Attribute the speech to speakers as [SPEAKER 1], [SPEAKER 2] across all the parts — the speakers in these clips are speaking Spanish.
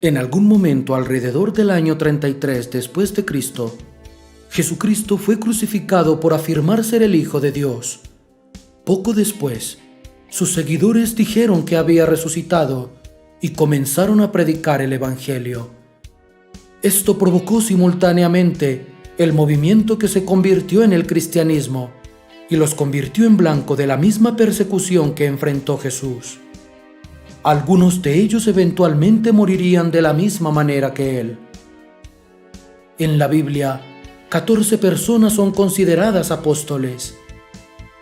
[SPEAKER 1] En algún momento alrededor del año 33 después de Cristo, Jesucristo fue crucificado por afirmar ser el Hijo de Dios. Poco después, sus seguidores dijeron que había resucitado y comenzaron a predicar el Evangelio. Esto provocó simultáneamente el movimiento que se convirtió en el cristianismo y los convirtió en blanco de la misma persecución que enfrentó Jesús. Algunos de ellos eventualmente morirían de la misma manera que él. En la Biblia, 14 personas son consideradas apóstoles.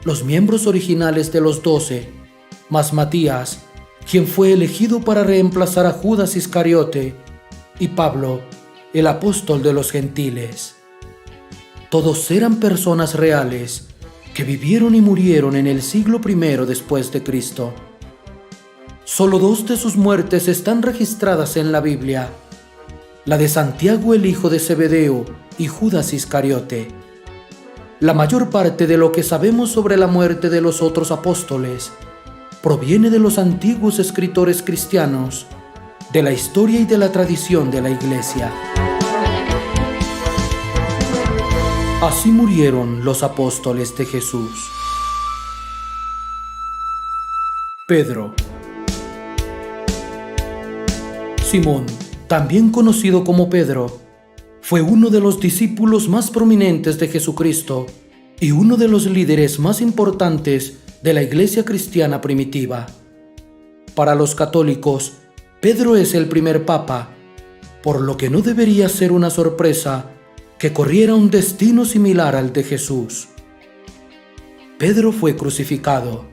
[SPEAKER 1] Los miembros originales de los 12, más Matías, quien fue elegido para reemplazar a Judas Iscariote, y Pablo, el apóstol de los gentiles. Todos eran personas reales que vivieron y murieron en el siglo I después de Cristo. Solo 2 de sus muertes están registradas en la Biblia: la de Santiago el hijo de Zebedeo y Judas Iscariote. La mayor parte de lo que sabemos sobre la muerte de los otros apóstoles proviene de los antiguos escritores cristianos, de la historia y de la tradición de la Iglesia. Así murieron los apóstoles de Jesús. Pedro. Simón, también conocido como Pedro, fue uno de los discípulos más prominentes de Jesucristo y uno de los líderes más importantes de la iglesia cristiana primitiva. Para los católicos, Pedro es el primer papa, por lo que no debería ser una sorpresa que corriera un destino similar al de Jesús. Pedro fue crucificado,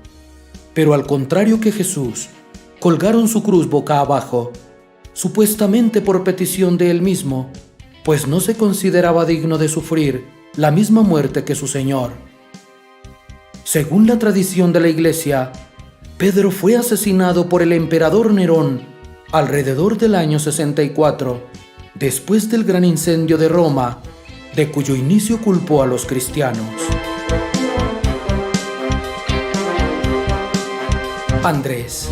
[SPEAKER 1] pero al contrario que Jesús, colgaron su cruz boca abajo, supuestamente por petición de él mismo, pues no se consideraba digno de sufrir la misma muerte que su Señor. Según la tradición de la Iglesia, Pedro fue asesinado por el emperador Nerón alrededor del año 64, después del gran incendio de Roma, de cuyo inicio culpó a los cristianos. Andrés.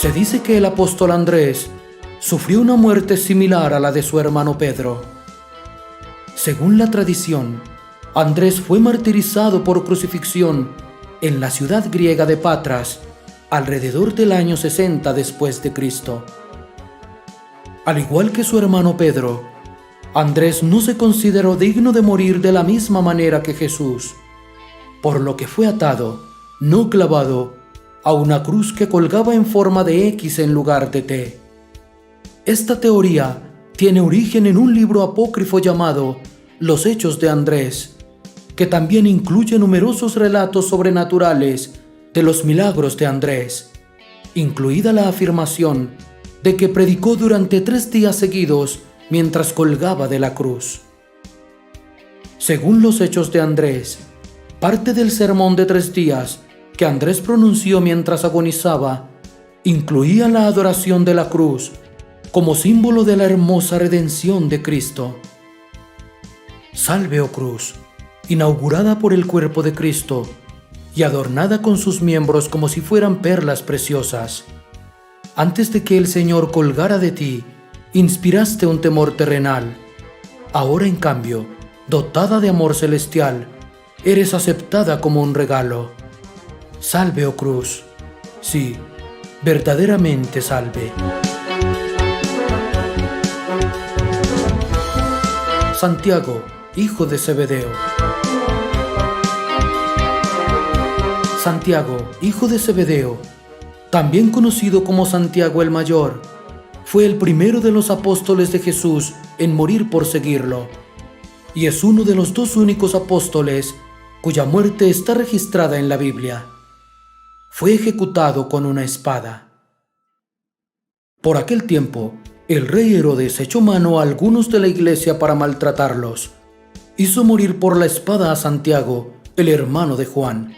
[SPEAKER 1] Se dice que el apóstol Andrés sufrió una muerte similar a la de su hermano Pedro. Según la tradición, Andrés fue martirizado por crucifixión en la ciudad griega de Patras alrededor del año 60 después de Cristo. Al igual que su hermano Pedro, Andrés no se consideró digno de morir de la misma manera que Jesús, por lo que fue atado, no clavado, a una cruz que colgaba en forma de X en lugar de T. Esta teoría tiene origen en un libro apócrifo llamado Los Hechos de Andrés, que también incluye numerosos relatos sobrenaturales de los milagros de Andrés, incluida la afirmación de que predicó durante 3 días seguidos mientras colgaba de la cruz. Según los Hechos de Andrés, parte del sermón de 3 días que Andrés pronunció mientras agonizaba incluía la adoración de la cruz como símbolo de la hermosa redención de Cristo. Salve, oh cruz, inaugurada por el cuerpo de Cristo y adornada con sus miembros como si fueran perlas preciosas. Antes de que el Señor colgara de ti, inspiraste un temor terrenal. Ahora, en cambio, dotada de amor celestial, eres aceptada como un regalo. Salve, oh cruz. Sí, verdaderamente salve. Santiago, hijo de Zebedeo. Santiago, hijo de Zebedeo, también conocido como Santiago el Mayor, fue el primero de los apóstoles de Jesús en morir por seguirlo, y es uno de los 2 únicos apóstoles cuya muerte está registrada en la Biblia. Fue ejecutado con una espada. Por aquel tiempo, el rey Herodes echó mano a algunos de la iglesia para maltratarlos. Hizo morir por la espada a Santiago, el hermano de Juan.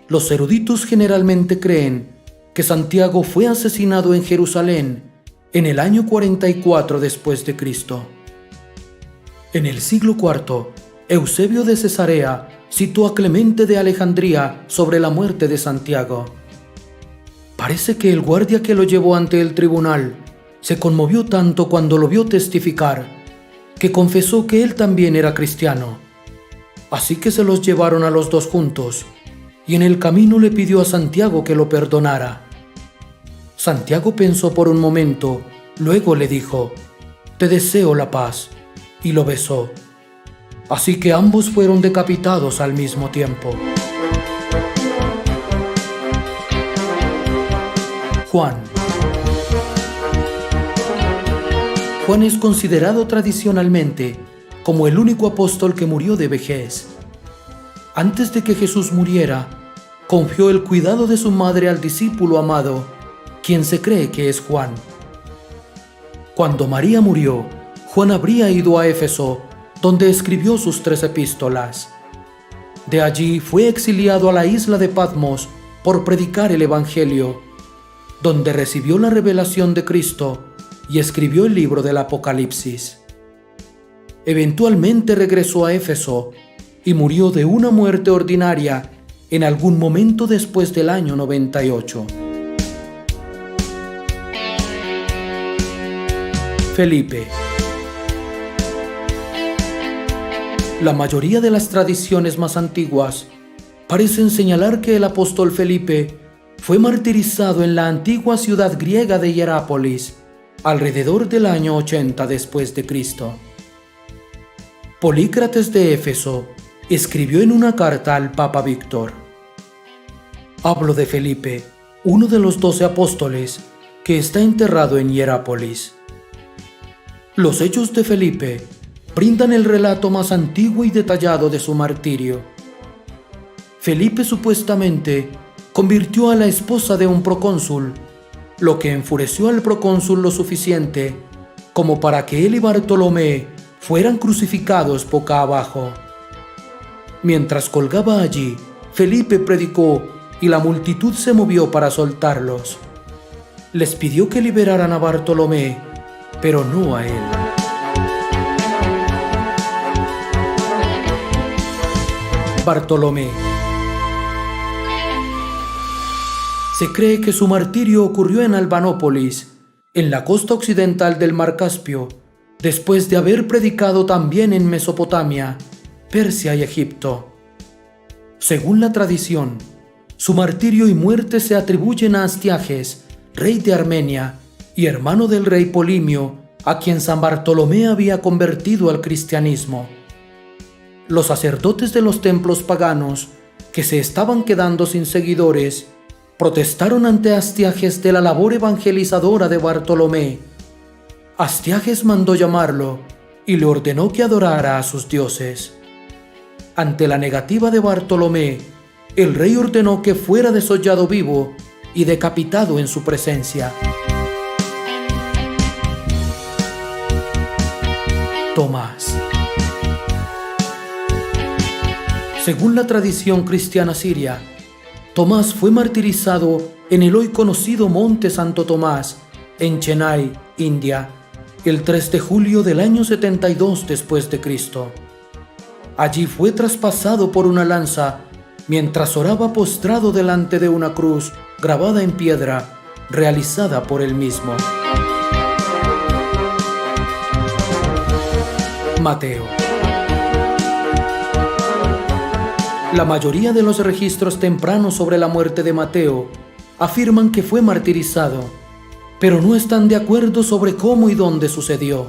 [SPEAKER 1] Los eruditos generalmente creen que Santiago fue asesinado en Jerusalén en el año 44 después de Cristo. En el siglo IV, Eusebio de Cesarea citó a Clemente de Alejandría sobre la muerte de Santiago. Parece que el guardia que lo llevó ante el tribunal se conmovió tanto cuando lo vio testificar, que confesó que él también era cristiano. Así que se los llevaron a los dos juntos, y en el camino le pidió a Santiago que lo perdonara. Santiago pensó por un momento, luego le dijo: «Te deseo la paz», y lo besó. Así que ambos fueron decapitados al mismo tiempo. Juan. Juan es considerado tradicionalmente como el único apóstol que murió de vejez. Antes de que Jesús muriera, confió el cuidado de su madre al discípulo amado, quien se cree que es Juan. Cuando María murió, Juan habría ido a Éfeso, donde escribió sus 3 epístolas. De allí fue exiliado a la isla de Patmos por predicar el Evangelio, donde recibió la revelación de Cristo y escribió el libro del Apocalipsis. Eventualmente regresó a Éfeso y murió de una muerte ordinaria en algún momento después del año 98. Felipe. La mayoría de las tradiciones más antiguas parecen señalar que el apóstol Felipe fue martirizado en la antigua ciudad griega de Hierápolis alrededor del año 80 después de Cristo. Polícrates de Éfeso escribió en una carta al Papa Víctor: «Hablo de Felipe, uno de los 12 apóstoles, que está enterrado en Hierápolis». Los hechos de Felipe brindan el relato más antiguo y detallado de su martirio. Felipe supuestamente convirtió a la esposa de un procónsul, lo que enfureció al procónsul lo suficiente como para que él y Bartolomé fueran crucificados boca abajo. Mientras colgaba allí, Felipe predicó y la multitud se movió para soltarlos. Les pidió que liberaran a Bartolomé, pero no a él. Bartolomé. Se cree que su martirio ocurrió en Albanópolis, en la costa occidental del Mar Caspio, después de haber predicado también en Mesopotamia, Persia y Egipto. Según la tradición, su martirio y muerte se atribuyen a Astiages, rey de Armenia y hermano del rey Polimio, a quien San Bartolomé había convertido al cristianismo. Los sacerdotes de los templos paganos, que se estaban quedando sin seguidores, protestaron ante Astiages de la labor evangelizadora de Bartolomé. Astiages mandó llamarlo y le ordenó que adorara a sus dioses. Ante la negativa de Bartolomé, el rey ordenó que fuera desollado vivo y decapitado en su presencia. Tomás. Según la tradición cristiana siria, Tomás fue martirizado en el hoy conocido Monte Santo Tomás, en Chennai, India, el 3 de julio del año 72 después de Cristo. Allí fue traspasado por una lanza mientras oraba postrado delante de una cruz grabada en piedra, realizada por él mismo. Mateo. La mayoría de los registros tempranos sobre la muerte de Mateo afirman que fue martirizado, pero no están de acuerdo sobre cómo y dónde sucedió.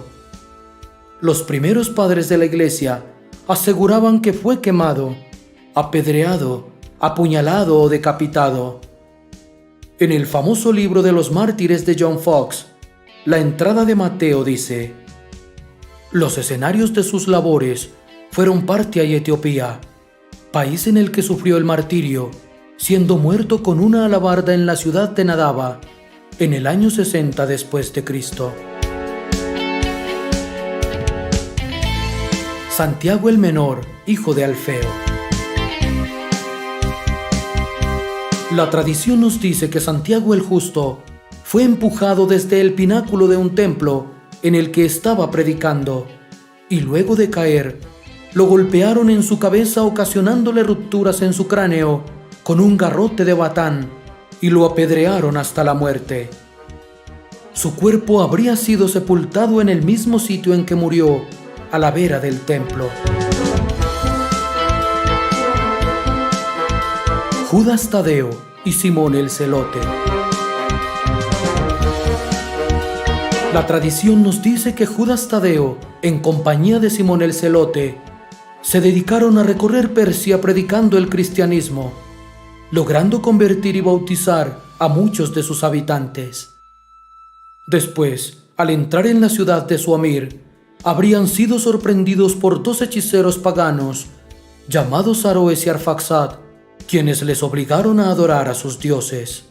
[SPEAKER 1] Los primeros padres de la Iglesia aseguraban que fue quemado, apedreado, apuñalado o decapitado. En el famoso libro de los mártires de John Foxe, la entrada de Mateo dice: «Los escenarios de sus labores fueron Partia y Etiopía, país en el que sufrió el martirio, siendo muerto con una alabarda en la ciudad de Nadaba, en el año 60 después de Cristo». Santiago el Menor, hijo de Alfeo. La tradición nos dice que Santiago el Justo fue empujado desde el pináculo de un templo en el que estaba predicando, y luego de caer, lo golpearon en su cabeza ocasionándole rupturas en su cráneo con un garrote de batán y lo apedrearon hasta la muerte. Su cuerpo habría sido sepultado en el mismo sitio en que murió, a la vera del templo. Judas Tadeo y Simón el Celote. La tradición nos dice que Judas Tadeo, en compañía de Simón el Celote, se dedicaron a recorrer Persia predicando el cristianismo, logrando convertir y bautizar a muchos de sus habitantes. Después, al entrar en la ciudad de su amir, habrían sido sorprendidos por 2 hechiceros paganos, llamados Aroes y Arfaxad, quienes les obligaron a adorar a sus dioses.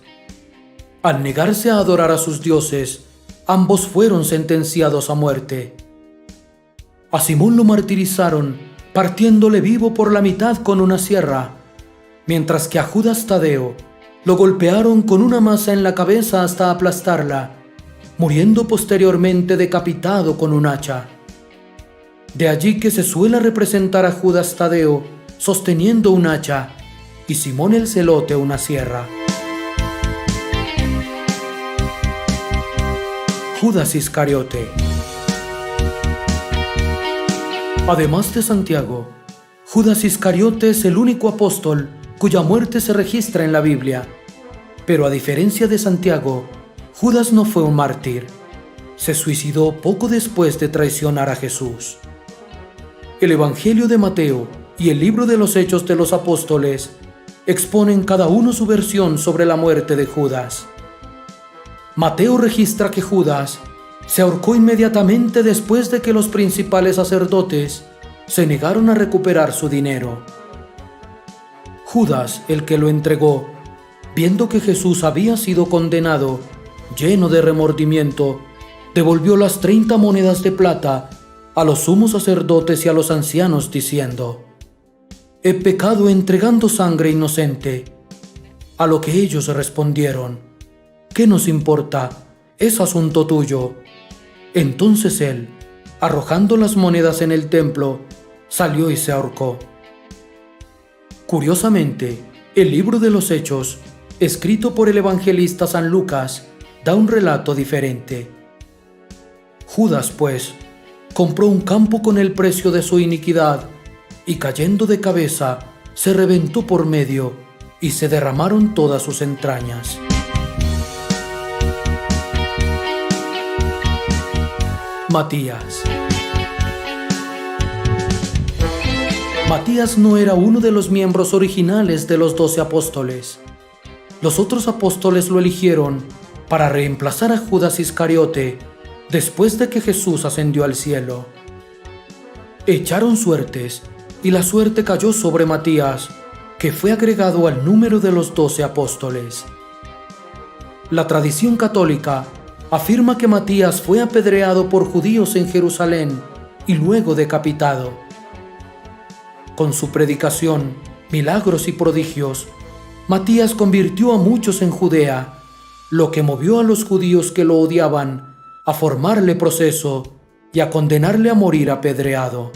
[SPEAKER 1] Al negarse a adorar a sus dioses, ambos fueron sentenciados a muerte. A Simón lo martirizaron, partiéndole vivo por la mitad con una sierra, mientras que a Judas Tadeo lo golpearon con una masa en la cabeza hasta aplastarla, muriendo posteriormente decapitado con un hacha. De allí que se suele representar a Judas Tadeo sosteniendo un hacha y Simón el Celote una sierra. Judas Iscariote. Además de Santiago, Judas Iscariote es el único apóstol cuya muerte se registra en la Biblia. Pero a diferencia de Santiago, Judas no fue un mártir. Se suicidó poco después de traicionar a Jesús. El Evangelio de Mateo y el libro de los Hechos de los Apóstoles exponen cada uno su versión sobre la muerte de Judas. Mateo registra que Judas se ahorcó inmediatamente después de que los principales sacerdotes se negaron a recuperar su dinero. Judas, el que lo entregó, viendo que Jesús había sido condenado, lleno de remordimiento, devolvió las 30 monedas de plata a los sumos sacerdotes y a los ancianos, diciendo: «He pecado entregando sangre inocente». A lo que ellos respondieron: «¿Qué nos importa? Es asunto tuyo». Entonces él, arrojando las monedas en el templo, salió y se ahorcó. Curiosamente, el libro de los Hechos, escrito por el evangelista San Lucas, da un relato diferente. Judas, pues, compró un campo con el precio de su iniquidad, y cayendo de cabeza, se reventó por medio, y se derramaron todas sus entrañas. Matías. Matías no era uno de los miembros originales de los 12 apóstoles. Los otros apóstoles lo eligieron para reemplazar a Judas Iscariote después de que Jesús ascendió al cielo. Echaron suertes y la suerte cayó sobre Matías, que fue agregado al número de los 12 apóstoles. La tradición católica afirma que Matías fue apedreado por judíos en Jerusalén y luego decapitado. Con su predicación, milagros y prodigios, Matías convirtió a muchos en Judea, lo que movió a los judíos que lo odiaban a formarle proceso y a condenarle a morir apedreado.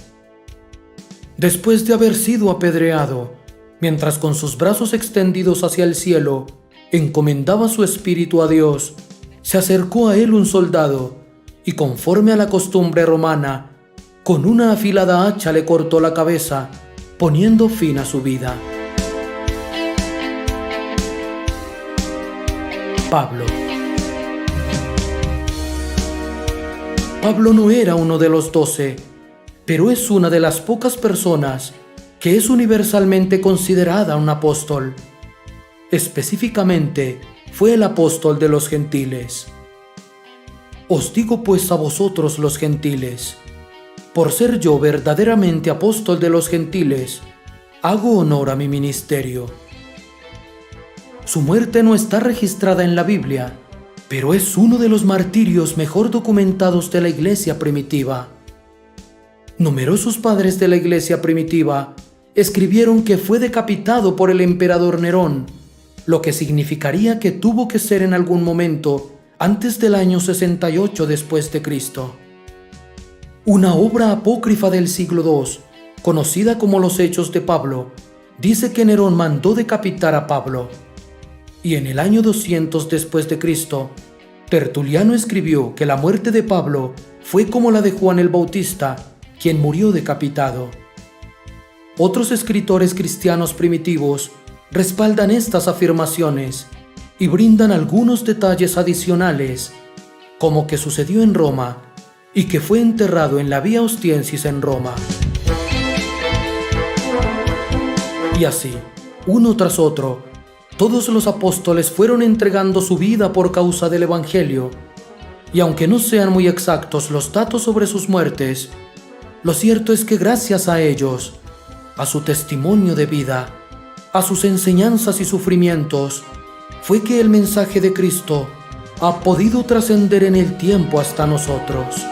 [SPEAKER 1] Después de haber sido apedreado, mientras con sus brazos extendidos hacia el cielo encomendaba su espíritu a Dios, se acercó a él un soldado y, conforme a la costumbre romana, con una afilada hacha le cortó la cabeza, poniendo fin a su vida. Pablo. Pablo no era uno de los 12, pero es una de las pocas personas que es universalmente considerada un apóstol. Específicamente, fue el apóstol de los gentiles. Os digo pues a vosotros los gentiles, por ser yo verdaderamente apóstol de los gentiles, hago honor a mi ministerio. Su muerte no está registrada en la Biblia, pero es uno de los martirios mejor documentados de la iglesia primitiva. Numerosos padres de la iglesia primitiva escribieron que fue decapitado por el emperador Nerón, lo que significaría que tuvo que ser en algún momento antes del año 68 después de Cristo. Una obra apócrifa del siglo II, conocida como los Hechos de Pablo, dice que Nerón mandó decapitar a Pablo. y en el año 200 después de Cristo, Tertuliano escribió que la muerte de Pablo fue como la de Juan el Bautista, quien murió decapitado. Otros escritores cristianos primitivos respaldan estas afirmaciones y brindan algunos detalles adicionales, como que sucedió en Roma y que fue enterrado en la Vía Ostiensis en Roma. Y así, uno tras otro, todos los apóstoles fueron entregando su vida por causa del Evangelio, y aunque no sean muy exactos los datos sobre sus muertes, lo cierto es que gracias a ellos, a su testimonio de vida, a sus enseñanzas y sufrimientos, fue que el mensaje de Cristo ha podido trascender en el tiempo hasta nosotros.